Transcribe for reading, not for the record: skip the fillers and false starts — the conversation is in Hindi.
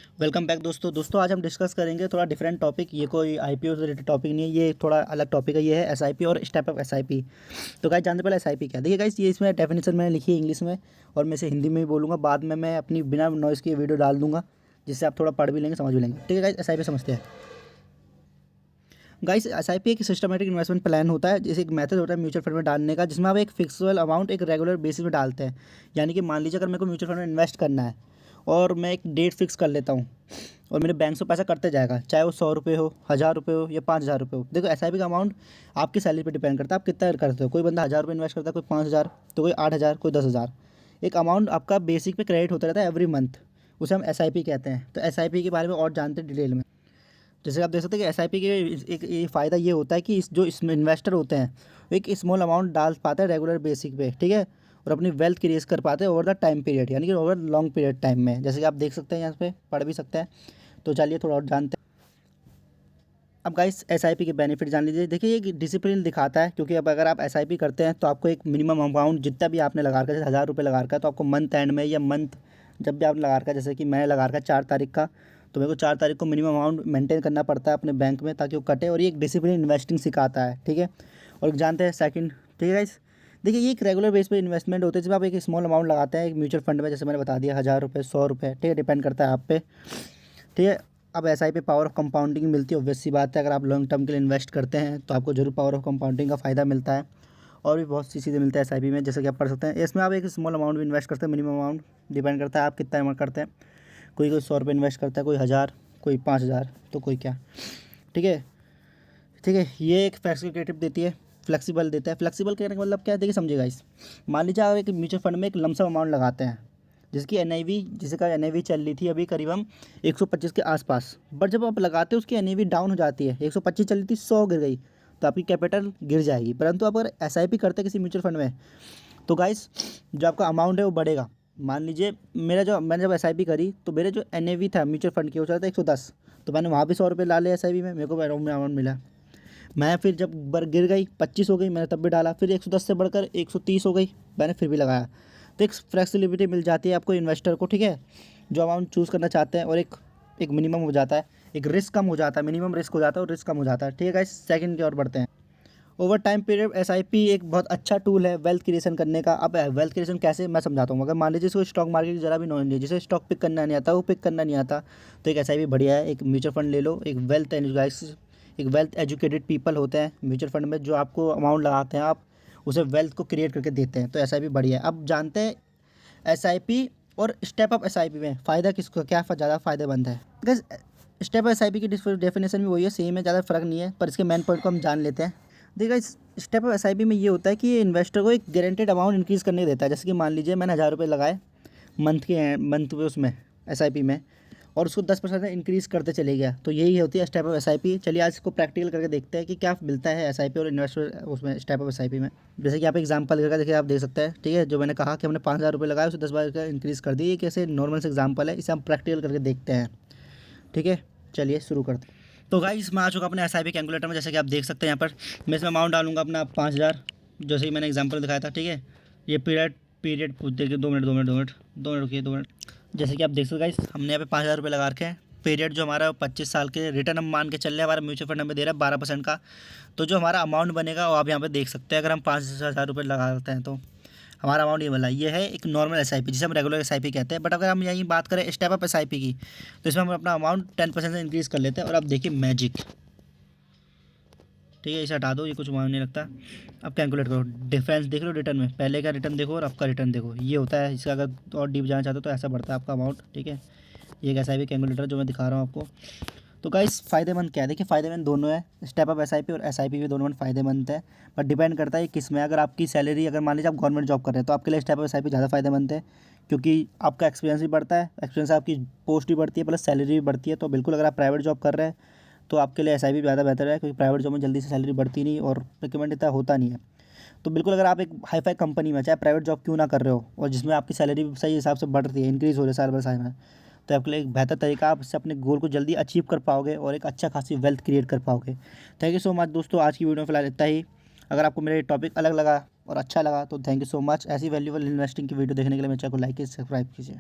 वेलकम बैक दोस्तों आज हम डिस्कस करेंगे थोड़ा डिफरेंट टॉपिक। ये कोई आईपीओ से रिलेटेड टॉपिक नहीं है, ये थोड़ा अलग टॉपिक है। ये है एसआईपी और स्टेप अप एसआईपी। तो गाइस जानते पहले एसआईपी क्या है। देखिए गाइस, ये इसमें डेफिनेशन मैंने लिखी है इंग्लिश में और मैं इसे हिंदी में भी बोलूँगा। बाद में मैं अपनी बिना नॉइज़ की वीडियो डाल दूँगा, जिससे आप थोड़ा पढ़ भी लेंगे, समझ भी लेंगे। ठीक है गाइस, एसआईपी समझते हैं। गाइस, एसआईपी एक सिस्टमेटिक इन्वेस्टमेंट प्लान होता है, जैसे एक मेथड होता है म्यूचुअल फंड में डालने का, जिसमें आप एक फिक्सड अमाउंट एक रेगुलर बेसिस में डालते हैं। यानी कि मान लीजिए अगर मेरे को म्यूचुअल फंड में इन्वेस्ट करना है और मैं एक डेट फिक्स कर लेता हूँ और मेरे बैंक से पैसा कटते जाएगा, चाहे वो 100 रुपये हो, 1000 रुपये हो या 5000 रुपये हो। देखो, एसआईपी का अमाउंट आपकी सैलरी पे डिपेंड करता है, आप कितना करते हो। कोई बंदा 1000 रुपये इन्वेस्ट करता है, कोई 5000, तो कोई 8000, कोई 10,000। एक अमाउंट आपका बेसिक पे क्रेडिट होता रहता है एवरी मंथ, उसे हम एसआईपी कहते हैं। तो एसआईपी के बारे में और जानते हैं डिटेल में। जैसे आप देख सकते हैं कि एसआईपी के एक ये फ़ायदा ये होता है कि जो इसमें इन्वेस्टर होते हैं वो एक स्मॉल अमाउंट डाल पाते हैं रेगुलर बेसिक पे, ठीक है, और अपनी वेल्थ क्रिएट कर पाते हैं ओवर द टाइम पीरियड, यानी कि ओवर लॉन्ग पीरियड टाइम में। जैसे कि आप देख सकते हैं, यहाँ पे पढ़ भी सकते हैं। तो चलिए थोड़ा और जानते हैं। अब गाइस, एसआईपी के बेनिफिट जान लीजिए। देखिए, ये डिसिप्लिन दिखाता है, क्योंकि अब अगर आप एसआईपी करते हैं तो आपको एक मिनिमम अमाउंट जितना भी आपने लगा रखा है, जैसे 1000 रुपये लगा रखा है, तो आपको मंथ एंड में या मंथ जब भी आपने लगा रखा है, जैसे कि मैंने लगा रखा है 4 तारीख का, तो मेरे को 4 तारीख को मिनिमम अमाउंट मेंटेन करना पड़ता है अपने बैंक में, ताकि वो कटे। और ये एक डिसिप्लिन इन्वेस्टिंग सिखाता है, ठीक है। और जानते हैं सेकंड, ठीक है गाइस। देखिए, ये एक रेगुलर बेस पे इन्वेस्टमेंट होते हैं, जब आप एक स्मॉल अमाउंट लगाते हैं एक म्यूचुअल फंड में, जैसे मैंने बता दिया 1000 रुपये, 100 रुपये, ठीक है, डिपेंड करता है आप पे, ठीक है। अब एसआईपी पावर ऑफ कंपाउंडिंग मिलती है, ऑब्वियस सी बात है। अगर आप लॉन्ग टर्म के लिए इन्वेस्ट करते हैं तो आपको जरूर पावर ऑफ कंपाउंडिंग का फ़ायदा मिलता है। और भी बहुत सी चीज़ें मिलता है एसआईपी में, जैसे कि आप पढ़ सकते हैं। इसमें आप एक स्मॉल अमाउंट भी इन्वेस्ट करते हैं, मिनिमम अमाउंट डिपेंड करता है आप कितना अमाउंट करते हैं। कोई कोई 100 रुपये इन्वेस्ट करता है, कोई 1000, कोई 5000, तो कोई क्या, ठीक है। ठीक है, ये एक फ्लेक्सिबिलिटी देती है, फ्लेक्सिबल देता है। फ्लेक्सिबल कहने का मतलब क्या है, देखिए समझिएगा इस। मान लीजिए आप एक म्यूचुअल फंड में एक लमसम अमाउंट लगाते हैं, जिसकी एनआईवी जिसका एनआईवी चल रही थी अभी करीबन 125 के आसपास। बट जब आप लगाते हो उसकी एनआईवी डाउन हो जाती है, 125 चल रही थी, 100 गिर गई, तो आपकी कैपिटल गिर जाएगी। परंतु आप अगर एसआईपी करते हैं किसी म्यूचुअल फंड में, तो गाइस जो आपका अमाउंट है वो बढ़ेगा। मान लीजिए मैंने जब एसआईपी करी तो मेरे जो एनएवी था म्यूचुअल फंड की, वो चला था 110, तो मैंने वहाँ भी 100 रुपये डाले एसआईपी में, मेरे को अमाउंट मिला। मैं फिर जब गिर गई 25 हो गई, मैंने तब भी डाला, फिर 110 से बढ़कर 130 हो गई, मैंने फिर भी लगाया। तो एक फ्लेक्सिबिलिटी मिल जाती है आपको इन्वेस्टर को, ठीक है, जो अमाउंट चूज़ करना चाहते हैं। और एक एक मिनिमम हो जाता है, एक रिस्क कम हो जाता है, मिनिमम रिस्क हो जाता है और रिस्क कम हो जाता है, ठीक है गाइस। सेकंड की ओर बढ़ते हैं। ओवर टाइम पीरियड एसआईपी एक बहुत अच्छा टूल है वेल्थ क्रिएशन करने का। अब वेल्थ क्रिएशन कैसे, मैं समझाता हूँ। अगर मान लीजिए इसको स्टॉक मार्केट की जरा भी नॉलेज नहीं है, जिसे स्टॉक पिक करना नहीं आता, वो पिक करना नहीं आता, तो एक एसआईपी बढ़िया है। एक म्यूचुअल फंड ले लो, एक वेल्थ एजुकेटेड पीपल होते हैं म्यूचुअल फंड में, जो आपको अमाउंट लगाते हैं, आप उसे वेल्थ को क्रिएट करके देते हैं। तो एसआईपी बढ़िया है। अब जानते हैं एसआईपी और स्टेप अप एसआईपी में फ़ायदा किसको, क्या ज़्यादा फ़ायदेमंद है। बिकॉज स्टेप अप एसआईपी की डेफिनेशन भी वही है, सेम है, ज़्यादा फ़र्क नहीं है, पर इसके मेन पॉइंट को हम जान लेते हैं। देखिए इस स्टेप अप एसआईपी में ये होता है कि ये इन्वेस्टर को एक गारंटेड अमाउंट इंक्रीज़ करने देता है। जैसे कि मान लीजिए मैंने 1000 रुपये लगाए मंथ पे उसमें एसआईपी में, और उसको 10% इंक्रीज़ करते चले गया, तो यही होती है स्टेप अप एसआईपी। चलिए आज इसको प्रैक्टिकल करके देखते हैं कि क्या मिलता है एसआईपी और इन्वेस्टर उसमें स्टेप अप एसआईपी में। जैसे कि आप एग्जांपल करके देखिए, आप देख सकते हैं, ठीक है। जो मैंने कहा कि हमने 5000 रुपये लगाए, उसे 10 बार का इंक्रीज़ कर दिए, ये कैसे नॉर्मल से एग्जाम्पल है, इसे हम प्रैक्टिकल करके देखते हैं, ठीक है। चलिए शुरू करते हैं। तो गाइस, मैं आ चुका अपने एसआईपी कैलकुलेटर में। जैसे कि आप देख सकते हैं, यहाँ पर मैं इसमें अमाउंट डालूंगा अपना 5000, जैसे कि मैंने एग्जांपल दिखाया था, ठीक है। ये पीरियड देखिए, 2 मिनट रुकिए, 2 मिनट। जैसे कि आप देख सकते गाइस, हमने यहाँ पे 5000 रुपये लगा रखे हैं। पीरियड जो हमारा 25 साल के, रिटर्न हम मान के चल रहे हैं, हमारा म्यूचुअल फंड हमें दे रहा है 12% का। तो जो हमारा अमाउंट बनेगा वो आप यहाँ पे देख सकते हैं। अगर हम 5000 रुपये लगाते हैं तो हमारा अमाउंट ये वाला, ये है एक नॉर्मल एसआईपी, जिसे हम रेगुलर एसआईपी कहते हैं। बट अगर हम यही बात करें स्टेप अप एसआईपी की, तो इसमें हम अपना अमाउंट 10% से इंक्रीज़ कर लेते हैं। और अब देखिए मैजिक, ठीक है, इसे हटा दो, ये कुछ मायने नहीं लगता। अब कैलकुलेट करो, डिफरेंस देख लो रिटर्न में, पहले का रिटर्न देखो और आपका रिटर्न देखो, ये होता है। इसका अगर और डीप जाना चाहते हो तो ऐसा बढ़ता है आपका अमाउंट, ठीक है। ये एक ऐसा भी कैलकुलेटर जो मैं दिखा रहा हूँ आपको। तो गाइस, फ़ायदेमंद क्या है, देखिए फ़ायदेमंद दोनों है, स्टेप अप एसआईपी और एसआईपी भी दोनों में फ़ायदेमंद है। बट डिपेंड करता है किस में। अगर आपकी सैलरी, अगर मान लीजिए आप गवर्नमेंट जॉब कर रहे हैं, तो आपके लिए स्टेप अप एसआईपी ज़्यादा फ़ायदेमंद है, क्योंकि आपका एक्सपीरियंस भी बढ़ता है, एक्सपीरियंस आपकी पोस्ट भी बढ़ती है, प्लस सैलरी भी बढ़ती है। तो बिल्कुल अगर आप प्राइवेट जॉब कर रहे हैं तो आपके लिए एसआईपी ज़्यादा बेहतर है, क्योंकि प्राइवेट जॉब में जल्दी से सैलरी बढ़ती नहीं और रिकमेंड इतना होता नहीं है। तो बिल्कुल अगर आप एक हाई फाई कंपनी में, चाहे प्राइवेट जॉब क्यों ना कर रहे हो, और जिसमें आपकी सैलरी भी सही हिसाब से बढ़ रही है, इंक्रीज़ हो रही है साल भर साल में, तो आपके लिए एक बेहतर तरीका, आप इससे अपने गोल को जल्दी अचीव कर पाओगे और एक अच्छा खासी वेल्थ क्रिएट कर पाओगे। थैंक यू सो मच दोस्तों, आज की वीडियो में फिलहाल इतना ही। अगर आपको मेरा टॉपिक अलग लगा और अच्छा लगा तो थैंक यू सो मच। ऐसी वैल्यूबल इन्वेस्टिंग की वीडियो देखने के लिए मेरे चैनल को लाइक कीजिए, सब्सक्राइब कीजिए।